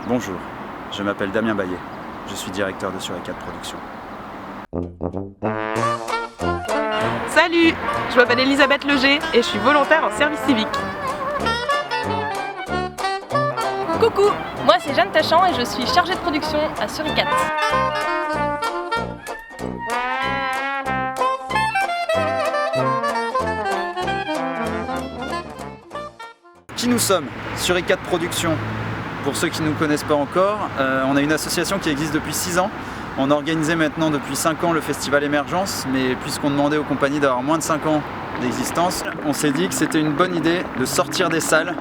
Bonjour, je m'appelle Damien Baillet, je suis directeur de Sur-E4 Productions. Salut, je m'appelle Elisabeth Leger et je suis volontaire en service civique. Coucou, moi c'est Jeanne Tachant et je suis chargée de production à Sur-E4. Qui nous sommes? Sur-E4 Productions. Pour ceux qui ne nous connaissent pas encore, on a une association qui existe depuis 6 ans. On a organisé maintenant depuis 5 ans le festival Émergence, mais puisqu'on demandait aux compagnies d'avoir moins de 5 ans d'existence, on s'est dit que c'était une bonne idée de sortir des salles.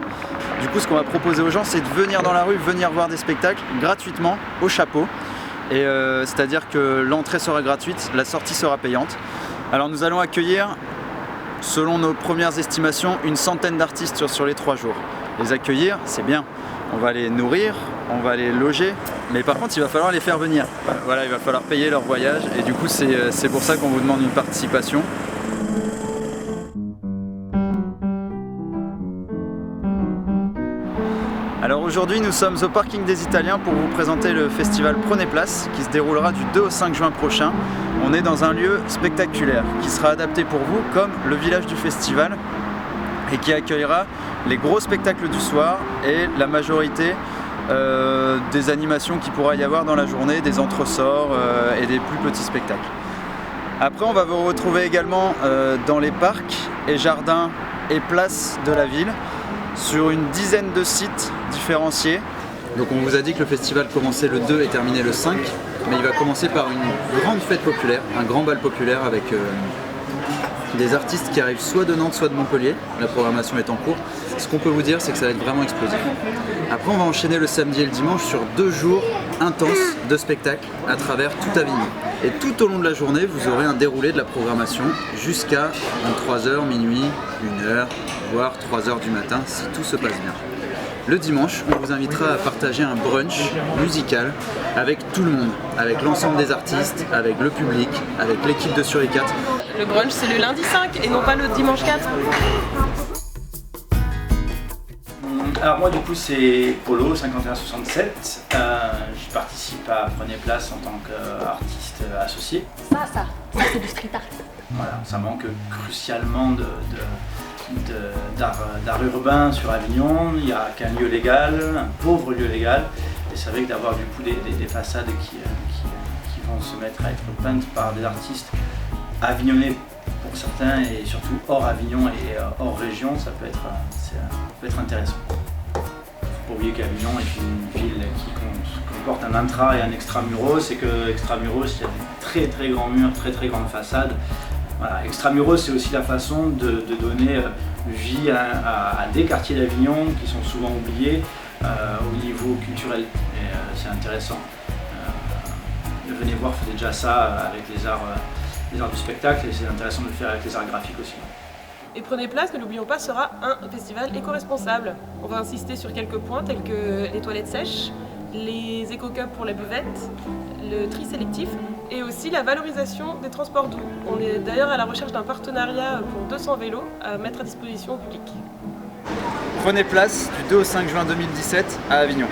Du coup, ce qu'on va proposer aux gens, c'est de venir dans la rue, venir voir des spectacles gratuitement, au chapeau. Et c'est-à-dire que l'entrée sera gratuite, la sortie sera payante. Alors nous allons accueillir, selon nos premières estimations, une centaine d'artistes sur les 3 jours. Les accueillir, c'est bien. On va les nourrir, on va les loger, mais par contre il va falloir les faire venir. Voilà, il va falloir payer leur voyage et du coup c'est pour ça qu'on vous demande une participation. Alors aujourd'hui nous sommes au parking des Italiens pour vous présenter le festival Prenez Place qui se déroulera du 2 au 5 juin prochain. On est dans un lieu spectaculaire qui sera adapté pour vous comme le village du festival et qui accueillera les gros spectacles du soir et la majorité des animations qu'il pourra y avoir dans la journée, des entresorts et des plus petits spectacles. Après on va vous retrouver également dans les parcs et jardins et places de la ville sur une dizaine de sites différenciés. Donc on vous a dit que le festival commençait le 2 et terminait le 5, mais il va commencer par une grande fête populaire, un grand bal populaire avec des artistes qui arrivent soit de Nantes soit de Montpellier. La programmation est en cours. Ce qu'on peut vous dire, c'est que ça va être vraiment explosif. Après on va enchaîner le samedi et le dimanche sur 2 jours intenses de spectacles à travers tout Avignon. Et tout au long de la journée, vous aurez un déroulé de la programmation jusqu'à 23h, minuit, 1h, voire 3h du matin si tout se passe bien. Le dimanche, on vous invitera à partager un brunch musical avec tout le monde, avec l'ensemble des artistes, avec le public, avec l'équipe de Sur-E4. Le brunch c'est le lundi 5 et non pas le dimanche 4. Alors moi du coup c'est Polo 5167, je participe à Prenez Place en tant qu'artiste associé. Ça c'est du street art. Voilà, ça manque crucialement d'art urbain sur Avignon, il n'y a qu'un lieu légal, un pauvre lieu légal, et c'est vrai que d'avoir du coup des façades qui vont se mettre à être peintes par des artistes avignonnais pour certains et surtout hors Avignon et hors région, ça peut être intéressant. Faut pas oublier qu'Avignon est une ville qui comporte un intra et un extramuros, et que extramuros il y a des très grands murs, très grandes façades. Voilà, extramuros c'est aussi la façon de donner vie à des quartiers d'Avignon qui sont souvent oubliés au niveau culturel, et c'est intéressant. Venez voir, faites déjà ça avec les arts du spectacle, et c'est intéressant de le faire avec les arts graphiques aussi. Et Prenez Place, ne l'oublions pas, sera un festival éco-responsable. On va insister sur quelques points tels que les toilettes sèches, les éco-cups pour la buvette, le tri sélectif et aussi la valorisation des transports doux. On est d'ailleurs à la recherche d'un partenariat pour 200 vélos à mettre à disposition au public. Prenez Place du 2 au 5 juin 2017 à Avignon.